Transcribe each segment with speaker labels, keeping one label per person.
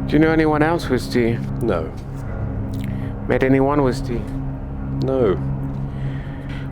Speaker 1: Do you know anyone else with T?
Speaker 2: No.
Speaker 1: Met anyone with T?
Speaker 2: No.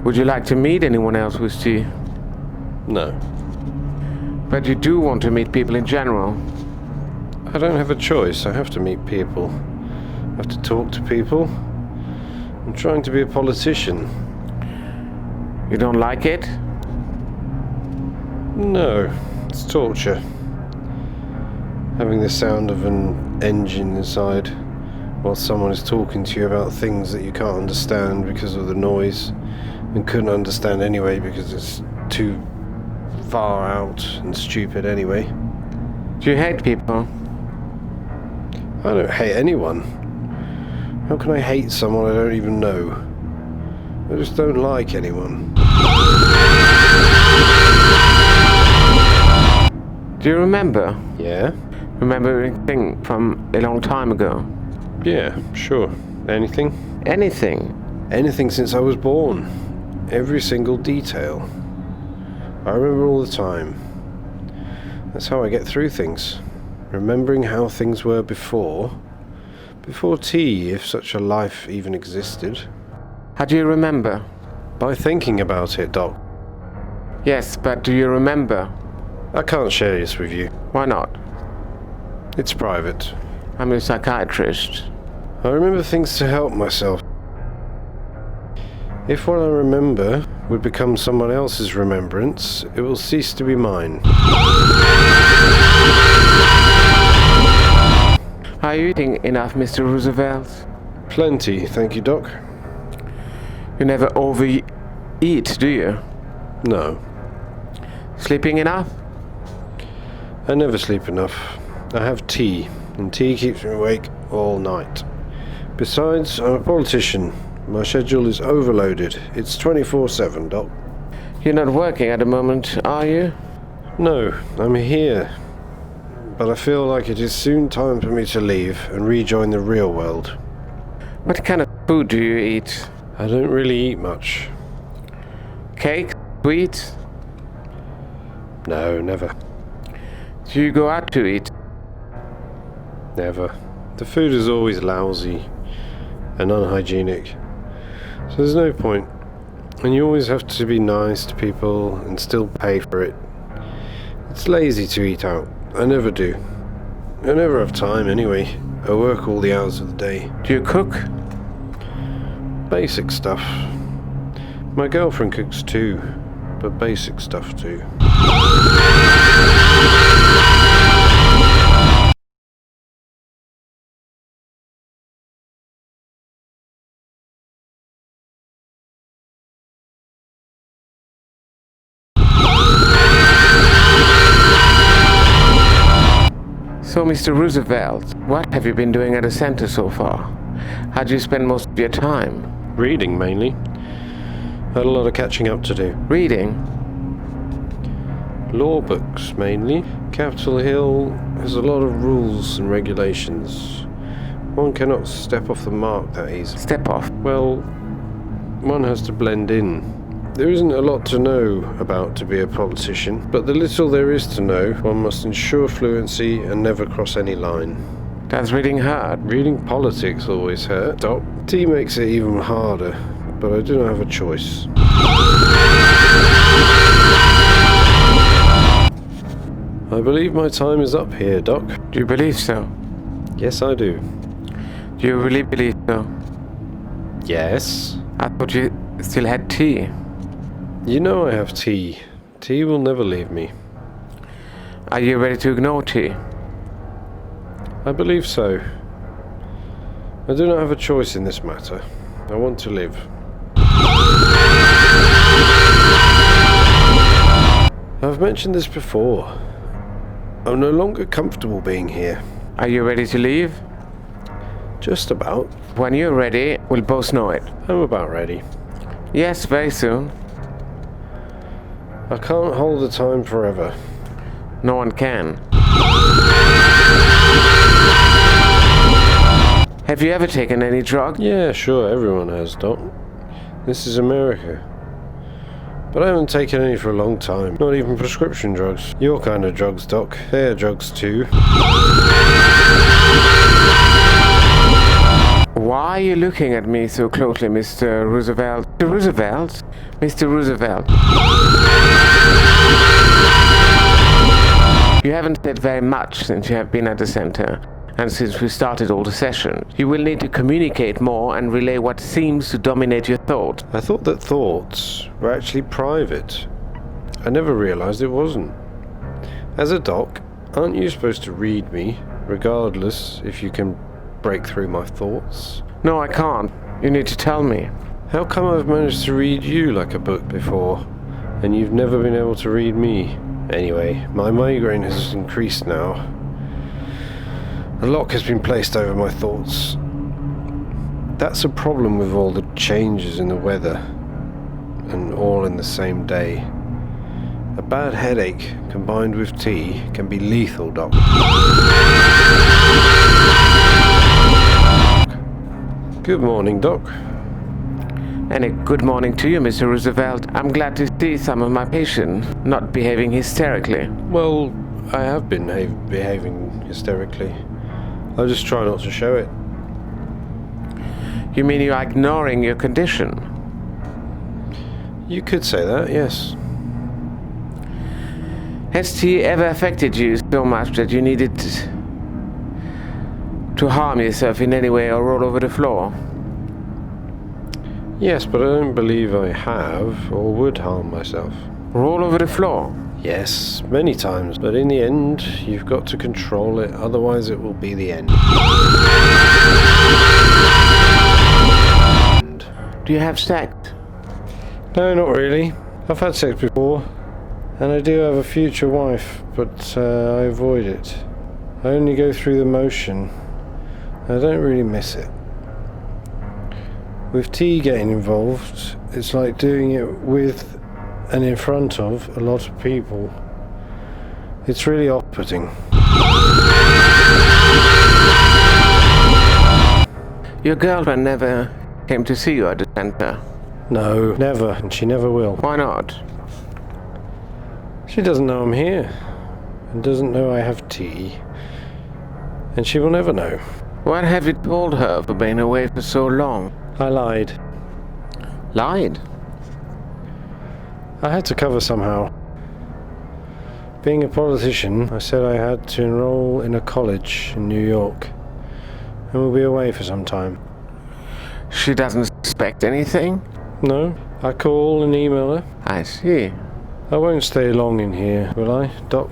Speaker 1: Would you like to meet anyone else with T?
Speaker 2: No.
Speaker 1: But you do want to meet people in general?
Speaker 2: I don't have a choice. I have to meet people. I have to talk to people. I'm trying to be a politician.
Speaker 1: You don't like it?
Speaker 2: No. It's torture. Having the sound of an engine inside while someone is talking to you about things that you can't understand because of the noise and couldn't understand anyway because it's too far out and stupid anyway.
Speaker 1: Do you hate people?
Speaker 2: I don't hate anyone. How can I hate someone I don't even know? I just don't like anyone.
Speaker 1: Do you remember?
Speaker 2: Yeah?
Speaker 1: Remember anything from a long time ago?
Speaker 2: Yeah, sure. Anything?
Speaker 1: Anything?
Speaker 2: Anything since I was born. Every single detail. I remember all the time. That's how I get through things. Remembering how things were before tea, if such a life even existed.
Speaker 1: How do you remember?
Speaker 2: By thinking about it, Doc.
Speaker 1: Yes, but do you remember?
Speaker 2: I can't share this with you.
Speaker 1: Why not?
Speaker 2: It's private.
Speaker 1: I'm a psychiatrist.
Speaker 2: I remember things to help myself. If what I remember would become someone else's remembrance, it will cease to be mine.
Speaker 1: Are you eating enough, Mr. Roosevelt?
Speaker 2: Plenty, thank you, Doc.
Speaker 1: You never overeat, do you?
Speaker 2: No.
Speaker 1: Sleeping enough?
Speaker 2: I never sleep enough. I have tea, and tea keeps me awake all night. Besides, I'm a politician. My schedule is overloaded. It's 24/7, Doc.
Speaker 1: You're not working at the moment, are you?
Speaker 2: No, I'm here. But I feel like it is soon time for me to leave and rejoin the real world.
Speaker 1: What kind of food do you eat?
Speaker 2: I don't really eat much.
Speaker 1: Cake? Sweets?
Speaker 2: No, never.
Speaker 1: Do you go out to eat?
Speaker 2: Never. The food is always lousy and unhygienic. So there's no point. And you always have to be nice to people and still pay for it. It's lazy to eat out. I never do. I never have time anyway. I work all the hours of the day.
Speaker 1: Do you cook?
Speaker 2: Basic stuff. My girlfriend cooks too, but basic stuff too.
Speaker 1: So, Mr. Roosevelt, what have you been doing at the center so far? How do you spend most of your time?
Speaker 2: Reading, mainly. Had a lot of catching up to do.
Speaker 1: Reading?
Speaker 2: Law books, mainly. Capitol Hill has a lot of rules and regulations. One cannot step off the mark that easily.
Speaker 1: Step off?
Speaker 2: Well, one has to blend in. There isn't a lot to know about to be a politician, but the little there is to know, one must ensure fluency and never cross any line.
Speaker 1: Does reading hurt?
Speaker 2: Reading politics always hurt, Doc. Tea makes it even harder, but I do not have a choice. I believe my time is up here, Doc.
Speaker 1: Do you believe so?
Speaker 2: Yes, I do.
Speaker 1: Do you really believe so?
Speaker 2: Yes.
Speaker 1: I thought you still had tea.
Speaker 2: You know I have tea. Tea will never leave me.
Speaker 1: Are you ready to ignore tea?
Speaker 2: I believe so. I do not have a choice in this matter. I want to live. I've mentioned this before. I'm no longer comfortable being here.
Speaker 1: Are you ready to leave?
Speaker 2: Just about.
Speaker 1: When you're ready, we'll both know it.
Speaker 2: I'm about ready.
Speaker 1: Yes, very soon.
Speaker 2: I can't hold the time forever.
Speaker 1: No one can. Have you ever taken any drug?
Speaker 2: Yeah, sure, everyone has, Doc. This is America. But I haven't taken any for a long time. Not even prescription drugs. Your kind of drugs, Doc. They're drugs too.
Speaker 1: are you looking at me so closely, Mr. Roosevelt? Mr. Roosevelt? Mr. Roosevelt? You haven't said very much since you have been at the center, and since we started all the sessions. You will need to communicate more and relay what seems to dominate your thought.
Speaker 2: I thought that thoughts were actually private. I never realized it wasn't. As a doc, aren't you supposed to read me, regardless if you can break through my thoughts?
Speaker 1: No, I can't. You need to tell me.
Speaker 2: How come I've managed to read you like a book before, and you've never been able to read me? Anyway, my migraine has increased now. A lock has been placed over my thoughts. That's a problem with all the changes in the weather, and all in the same day. A bad headache combined with tea can be lethal, Doc. Good morning, Doc.
Speaker 1: And a good morning to you, Mr. Roosevelt. I'm glad to see some of my patients not behaving hysterically.
Speaker 2: Well, I have been behaving hysterically. I just try not to show it.
Speaker 1: You mean you are ignoring your condition?
Speaker 2: You could say that, yes.
Speaker 1: Has tea ever affected you so much that you needed to harm yourself in any way or roll over the floor?
Speaker 2: Yes, but I don't believe I have or would harm myself.
Speaker 1: Roll over the floor?
Speaker 2: Yes, many times, but in the end, you've got to control it, otherwise it will be the end.
Speaker 1: Do you have sex?
Speaker 2: No, not really. I've had sex before, and I do have a future wife, but I avoid it. I only go through the motion. I don't really miss it. With tea getting involved, it's like doing it with and in front of a lot of people. It's really off-putting.
Speaker 1: Your girlfriend never came to see you at the center?
Speaker 2: No, never, and she never will.
Speaker 1: Why not?
Speaker 2: She doesn't know I'm here, and doesn't know I have tea, and she will never know.
Speaker 1: What have you told her for being away for so long?
Speaker 2: I lied.
Speaker 1: Lied?
Speaker 2: I had to cover somehow. Being a politician, I said I had to enroll in a college in New York, and will be away for some time.
Speaker 1: She doesn't suspect anything?
Speaker 2: No, I call and email her.
Speaker 1: I see.
Speaker 2: I won't stay long in here, will I, Doc?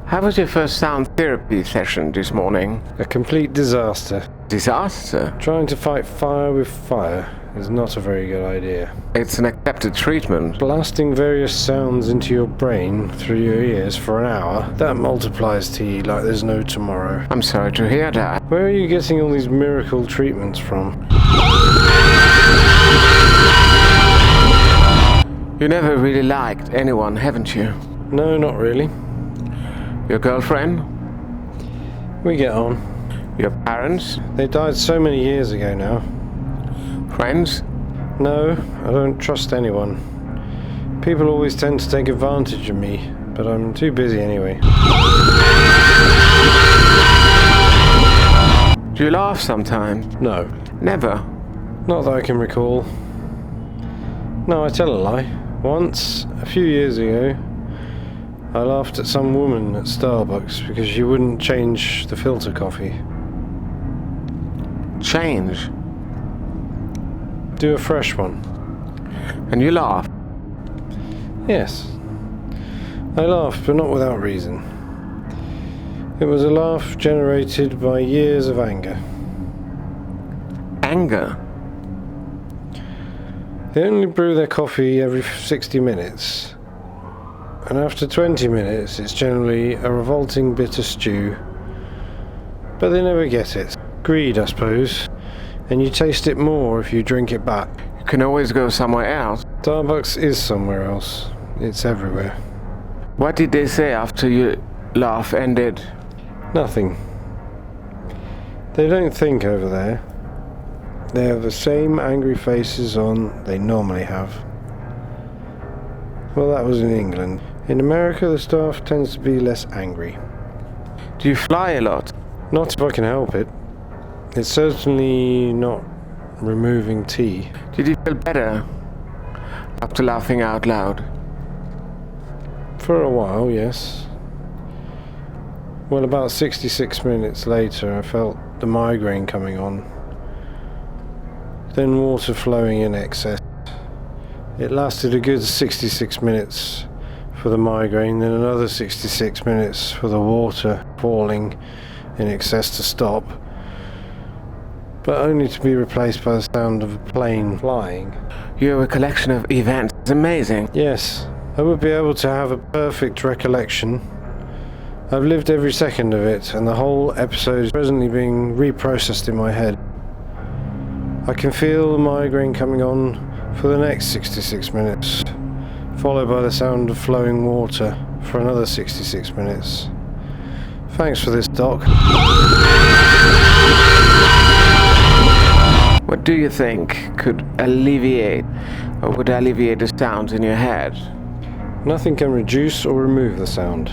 Speaker 1: How was your first sound therapy session this morning?
Speaker 2: A complete disaster.
Speaker 1: Disaster?
Speaker 2: Trying to fight fire with fire is not a very good idea.
Speaker 1: It's an accepted treatment.
Speaker 2: Blasting various sounds into your brain through your ears for an hour, that multiplies to you like there's no tomorrow.
Speaker 1: I'm sorry to hear that.
Speaker 2: Where are you getting all these miracle treatments from?
Speaker 1: You never really liked anyone, haven't you?
Speaker 2: No, not really.
Speaker 1: Your girlfriend?
Speaker 2: We get on.
Speaker 1: Your parents?
Speaker 2: They died so many years ago now.
Speaker 1: Friends?
Speaker 2: No, I don't trust anyone. People always tend to take advantage of me, but I'm too busy anyway.
Speaker 1: Do you laugh sometimes?
Speaker 2: No.
Speaker 1: Never?
Speaker 2: Not that I can recall. No, I tell a lie. Once, a few years ago, I laughed at some woman at Starbucks because she wouldn't change the filter coffee.
Speaker 1: Change?
Speaker 2: Do a fresh one.
Speaker 1: And you laugh?
Speaker 2: Yes. I laughed, but not without reason. It was a laugh generated by years of anger.
Speaker 1: Anger?
Speaker 2: They only brew their coffee every 60 minutes. And after 20 minutes, it's generally a revolting bitter stew. But they never get it. Greed, I suppose. And you taste it more if you drink it back.
Speaker 1: You can always go somewhere else.
Speaker 2: Starbucks is somewhere else. It's everywhere.
Speaker 1: What did they say after your laugh ended?
Speaker 2: Nothing. They don't think over there. They have the same angry faces on they normally have. Well, that was in England. In America, the staff tends to be less angry.
Speaker 1: Do you fly a lot?
Speaker 2: Not if I can help it. It's certainly not removing tea.
Speaker 1: Did you feel better after laughing out loud?
Speaker 2: For a while, yes. Well, about 66 minutes later, I felt the migraine coming on. Then water flowing in excess. It lasted a good 66 minutes for the migraine, then another 66 minutes for the water falling in excess to stop, but only to be replaced by the sound of a plane flying.
Speaker 1: Your recollection of events is amazing.
Speaker 2: Yes, I would be able to have a perfect recollection. I've lived every second of it, and the whole episode is presently being reprocessed in my head. I can feel the migraine coming on for the next 66 minutes, followed by the sound of flowing water for another 66 minutes. Thanks for this, Doc.
Speaker 1: What do you think could alleviate or would alleviate the sounds in your head?
Speaker 2: Nothing can reduce or remove the sound.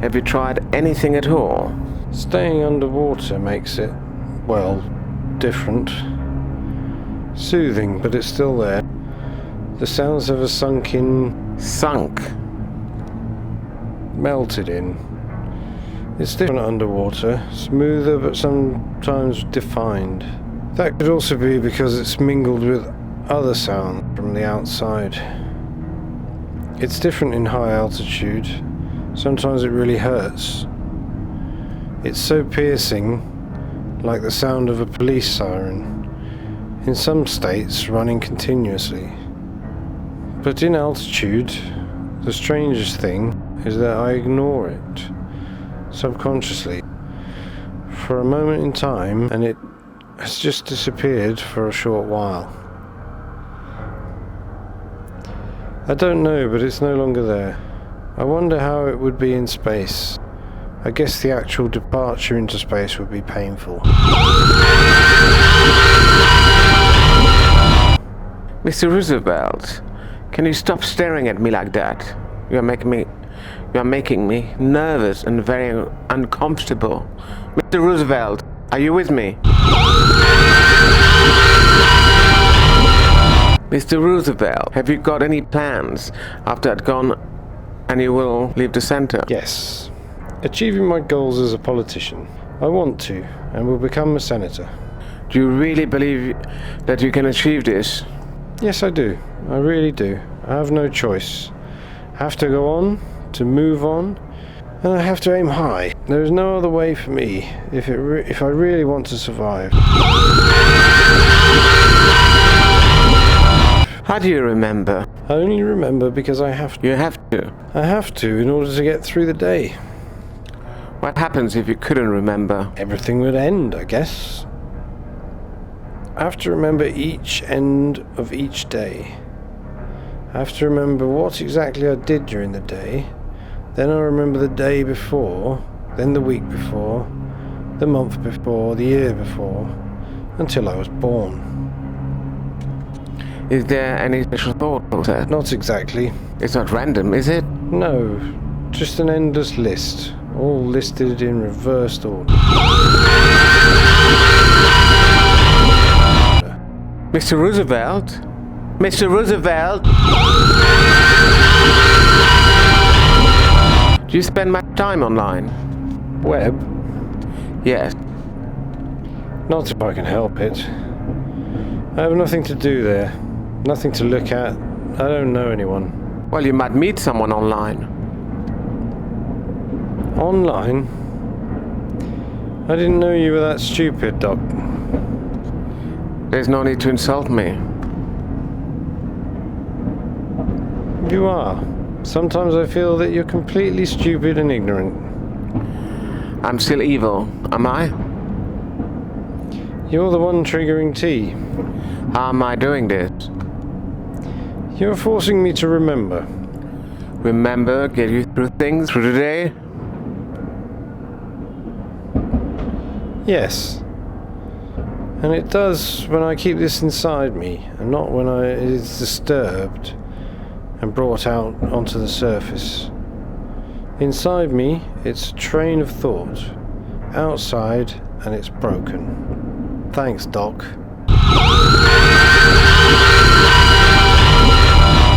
Speaker 1: Have you tried anything at all?
Speaker 2: Staying underwater makes it, well, different. Soothing, but it's still there. The sounds have a sunk in...
Speaker 1: Sunk?
Speaker 2: Melted in. It's different underwater, smoother but sometimes defined. That could also be because it's mingled with other sound from the outside. It's different in high altitude. Sometimes it really hurts. It's so piercing, like the sound of a police siren. In some states, running continuously. But in altitude, the strangest thing is that I ignore it, subconsciously, for a moment in time, and it has just disappeared for a short while. I don't know, but it's no longer there. I wonder how it would be in space. I guess the actual departure into space would be painful.
Speaker 1: Mr. Roosevelt, can you stop staring at me like that? You are making me nervous and very uncomfortable. Mr. Roosevelt, are you with me? Mr. Roosevelt, have you got any plans after I'd gone and you will leave the center?
Speaker 2: Yes. Achieving my goals as a politician. I want to, and will become a senator.
Speaker 1: Do you really believe that you can achieve this?
Speaker 2: Yes, I do. I really do. I have no choice. I have to go on, to move on, and I have to aim high. There is no other way for me if I really want to survive.
Speaker 1: How do you remember?
Speaker 2: I only remember because I have to.
Speaker 1: You have to.
Speaker 2: I have to in order to get through the day.
Speaker 1: What happens if you couldn't remember?
Speaker 2: Everything would end, I guess. I have to remember each end of each day. I have to remember what exactly I did during the day. Then I remember the day before, then the week before, the month before, the year before, until I was born.
Speaker 1: Is there any special thought process?
Speaker 2: Not exactly.
Speaker 1: It's not random, is it?
Speaker 2: No, just an endless list, all listed in reversed order.
Speaker 1: Mr. Roosevelt? Mr. Roosevelt? Do you spend much time online?
Speaker 2: Web?
Speaker 1: Yes.
Speaker 2: Not if I can help it. I have nothing to do there. Nothing to look at. I don't know anyone.
Speaker 1: Well, you might meet someone online.
Speaker 2: Online? I didn't know you were that stupid, Doc.
Speaker 1: There's no need to insult me.
Speaker 2: You are. Sometimes I feel that you're completely stupid and ignorant.
Speaker 1: I'm still evil, am I?
Speaker 2: You're the one triggering tea.
Speaker 1: How am I doing this?
Speaker 2: You're forcing me to remember.
Speaker 1: Remember, get you through the day?
Speaker 2: Yes. And it does when I keep this inside me, and not when it is disturbed and brought out onto the surface. Inside me, it's a train of thought, outside and it's broken. Thanks, Doc.